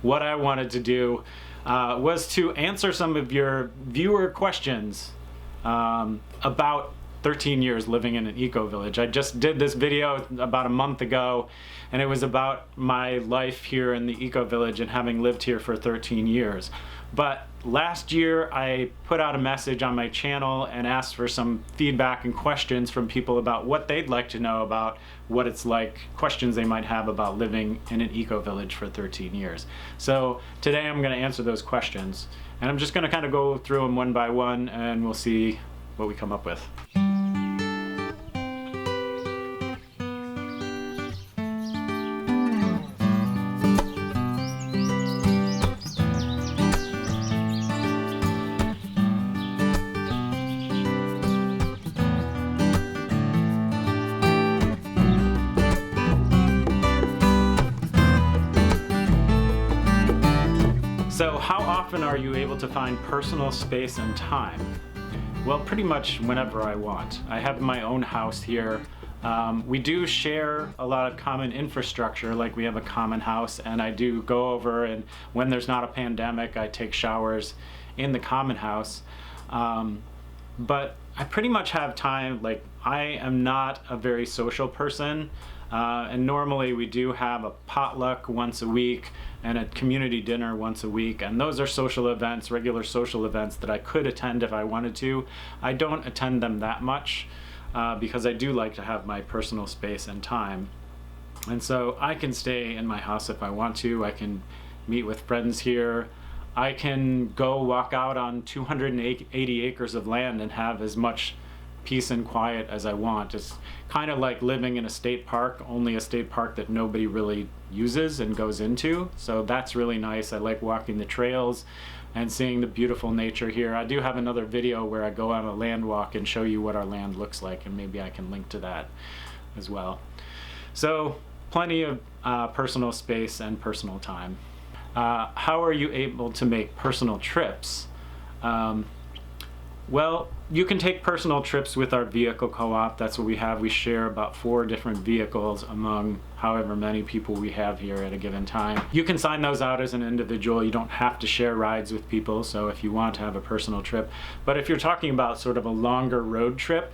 what I wanted to do was to answer some of your viewer questions about 13 years living in an eco-village. I just did this video about a month ago, and it was about my life here in the eco-village and having lived here for 13 years. But last year I put out a message on my channel and asked for some feedback and questions from people about what they'd like to know about what it's like, questions they might have about living in an eco-village for 13 years. So today I'm going to answer those questions, and I'm just going to kind of go through them one by one, and we'll see what we come up with. So how often are you able to find personal space and time? Well, pretty much whenever I want. I have my own house here. We do share a lot of common infrastructure, like we have a common house, and I do go over, and when there's not a pandemic, I take showers in the common house. But I pretty much have time. Like, I am not a very social person, and normally we do have a potluck once a week and a community dinner once a week, and those are social events, regular social events that I could attend if I wanted to. I don't attend them that much because I do like to have my personal space and time. And so I can stay in my house if I want to. I can meet with friends here. I can go walk out on 280 acres of land and have as much peace and quiet as I want. It's kind of like living in a state park, only a state park that nobody really uses and goes into. So that's really nice. I like walking the trails and seeing the beautiful nature here. I do have another video where I go on a land walk and show you what our land looks like, and maybe I can link to that as well. So plenty of personal space and personal time. How are you able to make personal trips? Well, you can take personal trips with our vehicle co-op. That's what we have. We share about 4 different vehicles among however many people we have here at a given time. You can sign those out as an individual. You don't have to share rides with people, so if you want to have a personal trip. But if you're talking about sort of a longer road trip,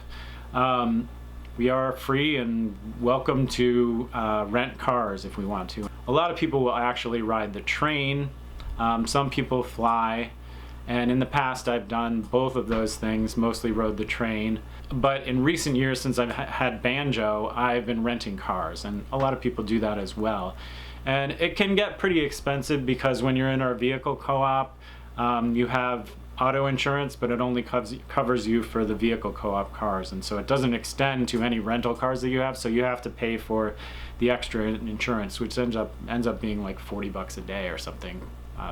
we are free and welcome to rent cars if we want to. A lot of people will actually ride the train. Some people fly. And in the past, I've done both of those things, mostly rode the train. But in recent years, since I've had Banjo, I've been renting cars, and a lot of people do that as well. And it can get pretty expensive because when you're in our vehicle co-op, you have auto insurance, but it only covers you for the vehicle co-op cars. And so it doesn't extend to any rental cars that you have, so you have to pay for the extra insurance, which ends up being like 40 bucks a day or something.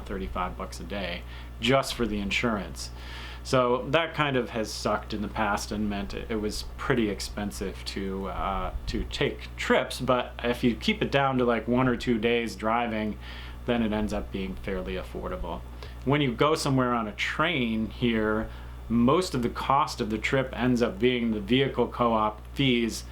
35 bucks a day just for the insurance. So that kind of has sucked in the past and meant it was pretty expensive to take trips, but if you keep it down to like 1 or 2 days driving, then it ends up being fairly affordable. When you go somewhere on a train here, most of the cost of the trip ends up being the vehicle co-op fees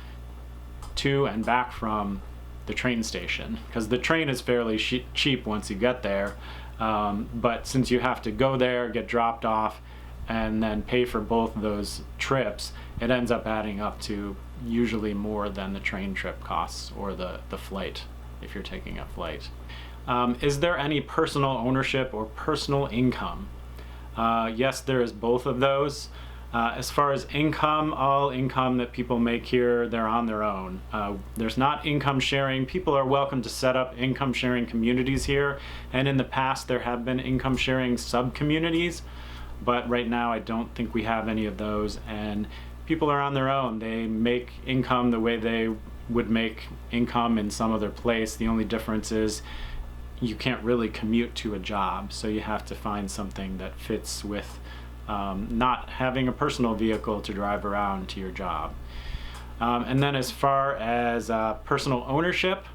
to and back from the train station, because the train is fairly cheap once you get there. But since you have to go there, get dropped off, and then pay for both of those trips, it ends up adding up to usually more than the train trip costs or the flight, if you're taking a flight. Is there any personal ownership or personal income? Yes, there is both of those. As far as income, all income that people make here, they're on their own. There's not income sharing. People are welcome to set up income sharing communities here, and in the past there have been income sharing sub-communities, but right now I don't think we have any of those, and people are on their own. They make income the way they would make income in some other place. The only difference is you can't really commute to a job, so you have to find something that fits with not having a personal vehicle to drive around to your job. And then as far as personal ownership,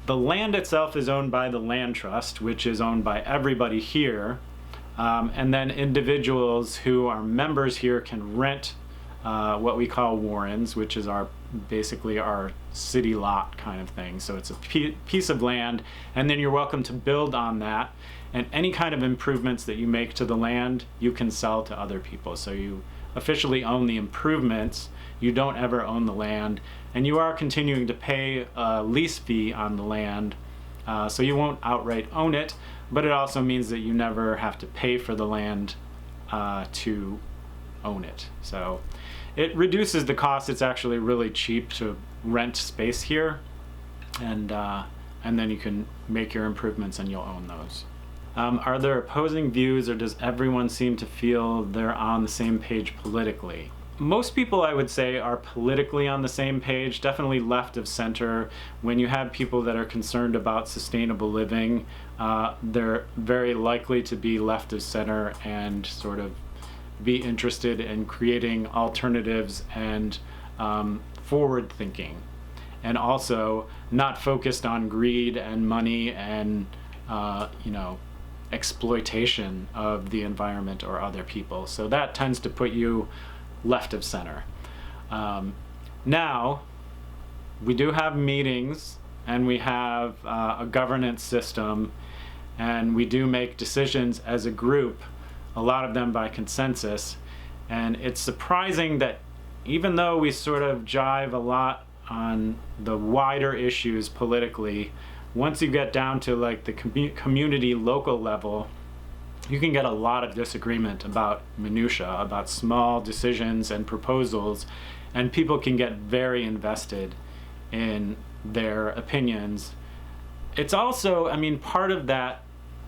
the land itself is owned by the land trust, which is owned by everybody here. And then individuals who are members here can rent what we call warrens, which is our basically our city lot kind of thing. So it's a piece of land, and then you're welcome to build on that. And any kind of improvements that you make to the land, you can sell to other people. So you officially own the improvements. You don't ever own the land, and you are continuing to pay a lease fee on the land. So you won't outright own it, but it also means that you never have to pay for the land to own it. So it reduces the cost. It's actually really cheap to rent space here, and then you can make your improvements and you'll own those. Are there opposing views, or does everyone seem to feel they're on the same page politically? Most people, I would say, are politically on the same page, definitely left of center. When you have people that are concerned about sustainable living, they're very likely to be left of center and sort of be interested in creating alternatives and forward thinking, and also not focused on greed and money and exploitation of the environment or other people. So that tends to put you left of center. Now, we do have meetings, and we have a governance system, and we do make decisions as a group, a lot of them by consensus. And it's surprising that even though we sort of jive a lot on the wider issues politically, once you get down to like the community local level, you can get a lot of disagreement about minutia, about small decisions and proposals, and people can get very invested in their opinions. It's also, part of that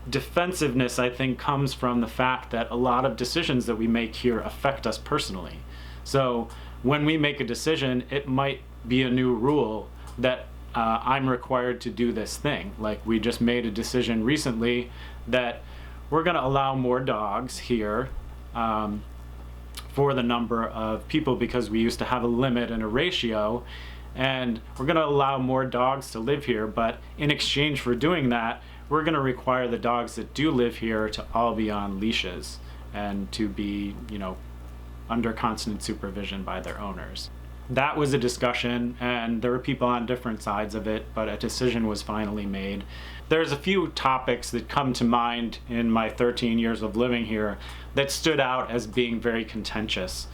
defensiveness, I think, comes from the fact that a lot of decisions that we make here affect us personally. So when we make a decision, it might be a new rule that I'm required to do this thing. Like, we just made a decision recently that we're going to allow more dogs here for the number of people, because we used to have a limit and a ratio, and we're going to allow more dogs to live here, but in exchange for doing that, we're going to require the dogs that do live here to all be on leashes and to be, under constant supervision by their owners. That was a discussion, and there were people on different sides of it, but a decision was finally made. There's a few topics that come to mind in my 13 years of living here that stood out as being very contentious.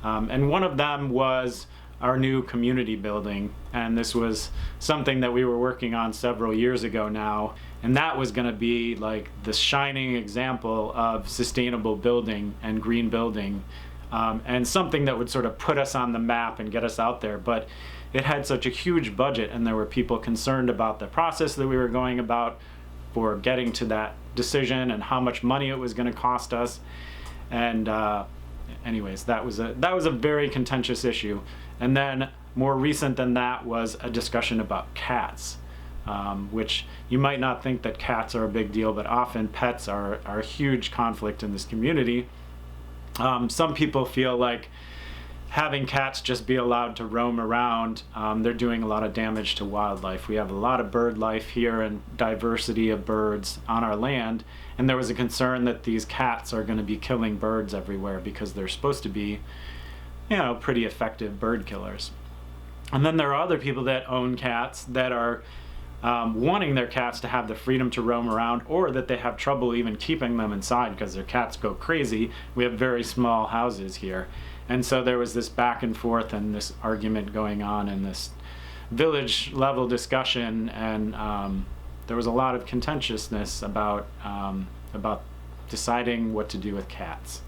And one of them was our new community building, and this was something that we were working on several years ago now, and that was going to be like the shining example of sustainable building and green building, and something that would sort of put us on the map and get us out there. But it had such a huge budget, and there were people concerned about the process that we were going about for getting to that decision and how much money it was going to cost us. And anyways, that was a very contentious issue. And then more recent than that was a discussion about cats, which you might not think that cats are a big deal, but often pets are a huge conflict in this community. Some people feel like having cats just be allowed to roam around, they're doing a lot of damage to wildlife. We have a lot of bird life here and diversity of birds on our land, and there was a concern that these cats are going to be killing birds everywhere because they're supposed to be, pretty effective bird killers. And then there are other people that own cats that are wanting their cats to have the freedom to roam around, or that they have trouble even keeping them inside because their cats go crazy. We have very small houses here. And so there was this back and forth and this argument going on in this village level discussion, and there was a lot of contentiousness about deciding what to do with cats.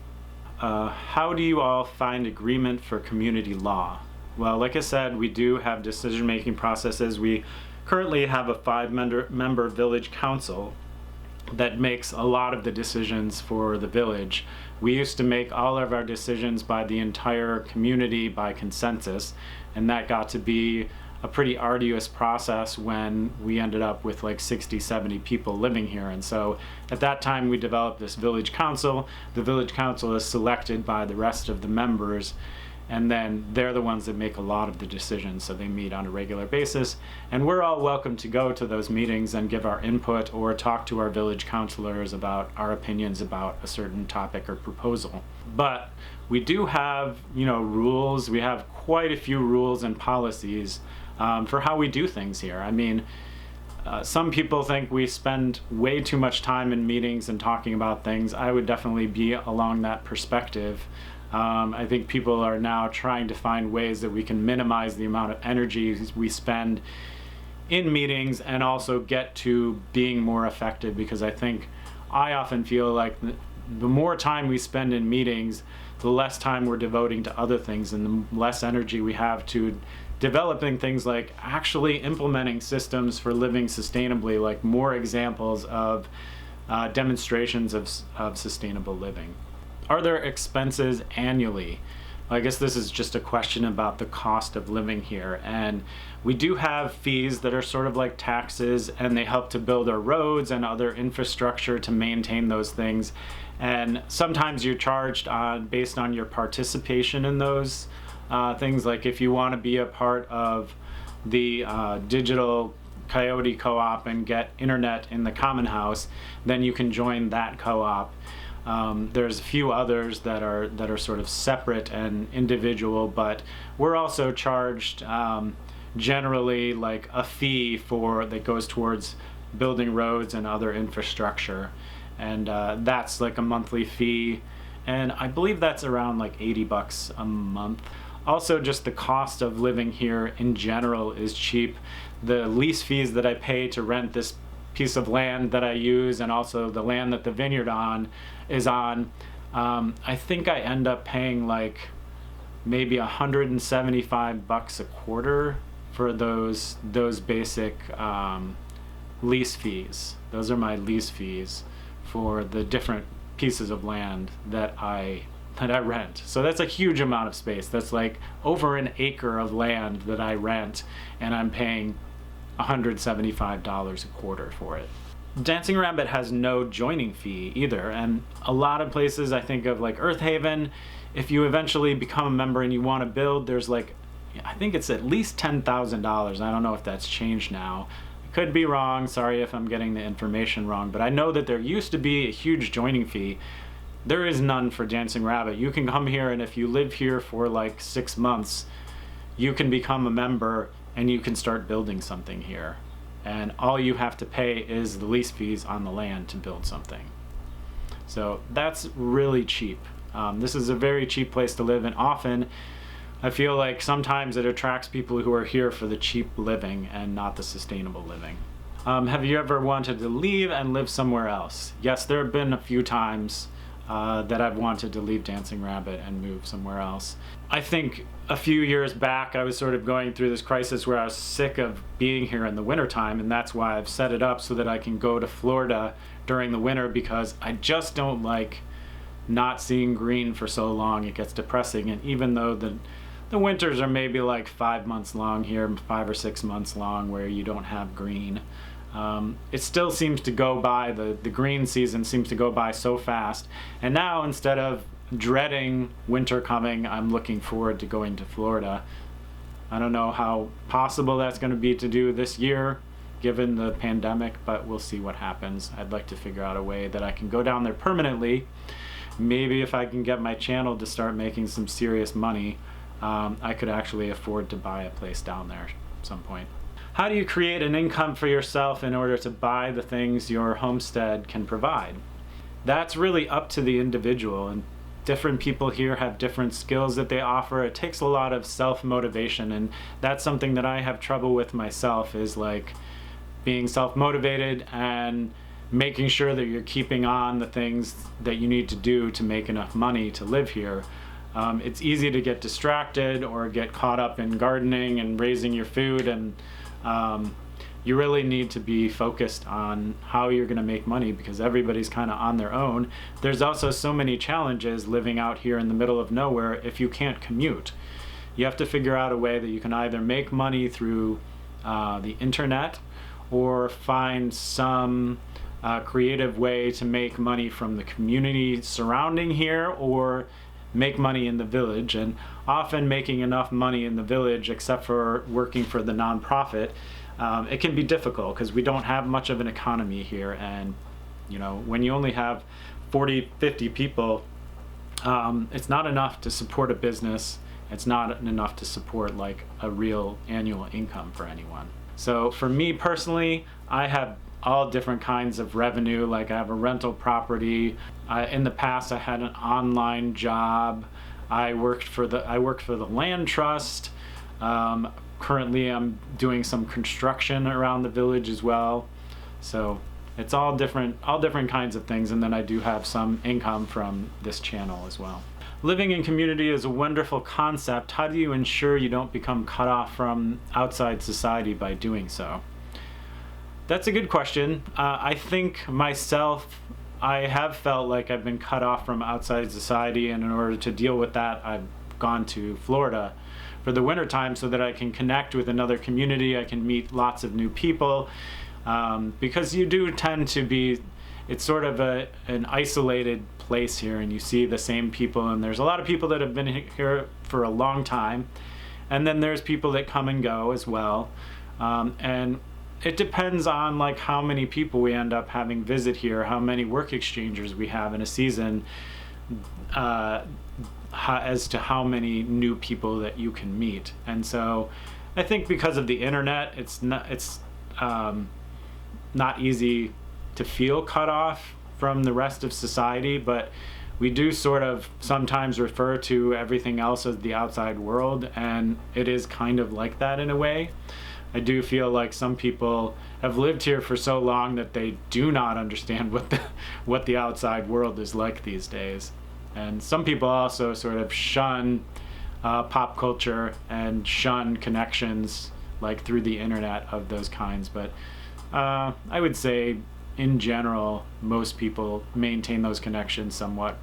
How do you all find agreement for community law? Well, like I said, we do have decision-making processes. We currently have a 5-member village council that makes a lot of the decisions for the village. We used to make all of our decisions by the entire community by consensus, and that got to be a pretty arduous process when we ended up with like 60-70 people living here. And so at that time we developed this village council. The village council is selected by the rest of the members, and then they're the ones that make a lot of the decisions. So they meet on a regular basis, and we're all welcome to go to those meetings and give our input or talk to our village counselors about our opinions about a certain topic or proposal. But we do have, rules. We have quite a few rules and policies for how we do things here. I mean, some people think we spend way too much time in meetings and talking about things. I would definitely be along that perspective. I think people are now trying to find ways that we can minimize the amount of energy we spend in meetings and also get to being more effective, because I often feel like the more time we spend in meetings, the less time we're devoting to other things and the less energy we have to developing things like actually implementing systems for living sustainably, like more examples of demonstrations of sustainable living. Are there expenses annually? I guess this is just a question about the cost of living here. And we do have fees that are sort of like taxes, and they help to build our roads and other infrastructure to maintain those things. And sometimes you're charged based on your participation in those things. Like if you want to be a part of the digital Coyote co-op and get internet in the common house, then you can join that co-op. There's a few others that are sort of separate and individual, but we're also charged generally like a fee that goes towards building roads and other infrastructure, and that's like a monthly fee, and I believe that's around like $80 a month. Also, just the cost of living here in general is cheap. The lease fees that I pay to rent this piece of land that I use, and also the land that the vineyard is on, I think I end up paying like maybe $175 a quarter for those basic lease fees. Those are my lease fees for the different pieces of land that I rent. So that's a huge amount of space. That's like over an acre of land that I rent, and I'm paying $175 a quarter for it. Dancing Rabbit has no joining fee either, and a lot of places, I think of like Earth Haven, if you eventually become a member and you want to build, there's like, I think it's at least $10,000. I don't know if that's changed now. I could be wrong. Sorry if I'm getting the information wrong, but I know that there used to be a huge joining fee. There is none for Dancing Rabbit. You can come here, and if you live here for like 6 months, you can become a member and you can start building something here. And all you have to pay is the lease fees on the land to build something. So that's really cheap. This is a very cheap place to live, and often I feel like sometimes it attracts people who are here for the cheap living and not the sustainable living. Have you ever wanted to leave and live somewhere else? Yes, there have been a few times that I've wanted to leave Dancing Rabbit and move somewhere else. I think a few years back I was sort of going through this crisis where I was sick of being here in the wintertime, and that's why I've set it up so that I can go to Florida during the winter, because I just don't like not seeing green for so long. It gets depressing, and even though the winters are maybe like 5 months long here, 5 or 6 months long, where you don't have green, it still seems to go by, the green season seems to go by so fast. And now, instead of dreading winter coming, I'm looking forward to going to Florida. I don't know how possible that's going to be to do this year given the pandemic, but we'll see what happens. I'd like to figure out a way that I can go down there permanently. Maybe if I can get my channel to start making some serious money, I could actually afford to buy a place down there at some point. How do you create an income for yourself in order to buy the things your homestead can provide? That's really up to the individual, and different people here have different skills that they offer. It takes a lot of self-motivation, and that's something that I have trouble with myself, is like being self-motivated and making sure that you're keeping on the things that you need to do to make enough money to live here. It's easy to get distracted or get caught up in gardening and raising your food, and you really need to be focused on how you're going to make money, because everybody's kind of on their own. There's also so many challenges living out here in the middle of nowhere if you can't commute. You have to figure out a way that you can either make money through the internet, or find some creative way to make money from the community surrounding here, or make money in the village, and often making enough money in the village, except for working for the nonprofit, it can be difficult because we don't have much of an economy here. And when you only have 40, 50 people, it's not enough to support a business. It's not enough to support like a real annual income for anyone. So for me personally, I have all different kinds of revenue. Like I have a rental property. In the past, I had an online job. I worked for the land trust. Currently, I'm doing some construction around the village as well. So it's all different kinds of things. And then I do have some income from this channel as well. Living in community is a wonderful concept. How do you ensure you don't become cut off from outside society by doing so? That's a good question. I think myself, I have felt like I've been cut off from outside society, and in order to deal with that, I've gone to Florida for the winter time so that I can connect with another community. I can meet lots of new people, because you do tend to be, it's sort of an isolated place here, and you see the same people, and there's a lot of people that have been here for a long time, and then there's people that come and go as well, and it depends on like how many people we end up having visit here, how many work exchangers we have in a season, as to how many new people that you can meet. And so I think because of the internet, it's not easy to feel cut off from the rest of society, but we do sort of sometimes refer to everything else as the outside world, and it is kind of like that in a way. I do feel like some people have lived here for so long that they do not understand what the outside world is like these days. And some people also sort of shun pop culture and shun connections like through the internet of those kinds. But I would say in general, most people maintain those connections somewhat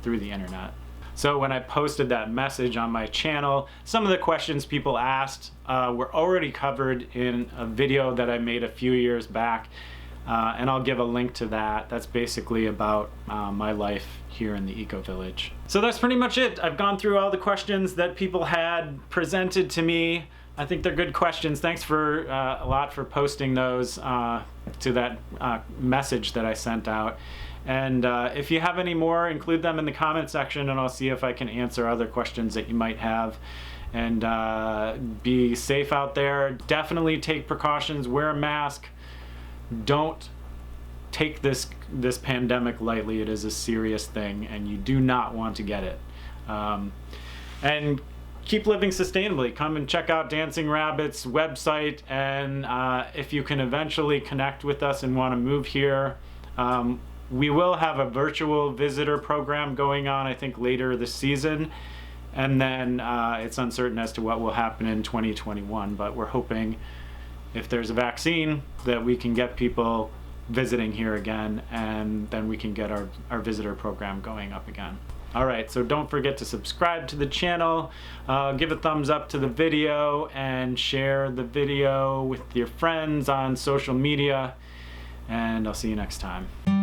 through the internet. So when I posted that message on my channel, some of the questions people asked were already covered in a video that I made a few years back, and I'll give a link to that. That's basically about my life here in the Ecovillage. So that's pretty much it. I've gone through all the questions that people had presented to me. I think they're good questions. Thanks for a lot for posting those to that message that I sent out. And if you have any more, include them in the comment section, and I'll see if I can answer other questions that you might have. And be safe out there. Definitely take precautions. Wear a mask. Don't take this pandemic lightly. It is a serious thing, and you do not want to get it. And keep living sustainably. Come and check out Dancing Rabbit's website, and if you can eventually connect with us and want to move here, we will have a virtual visitor program going on, I think, later this season. And then it's uncertain as to what will happen in 2021. But we're hoping, if there's a vaccine, that we can get people visiting here again, and then we can get our visitor program going up again. All right, so don't forget to subscribe to the channel, give a thumbs up to the video, and share the video with your friends on social media. And I'll see you next time.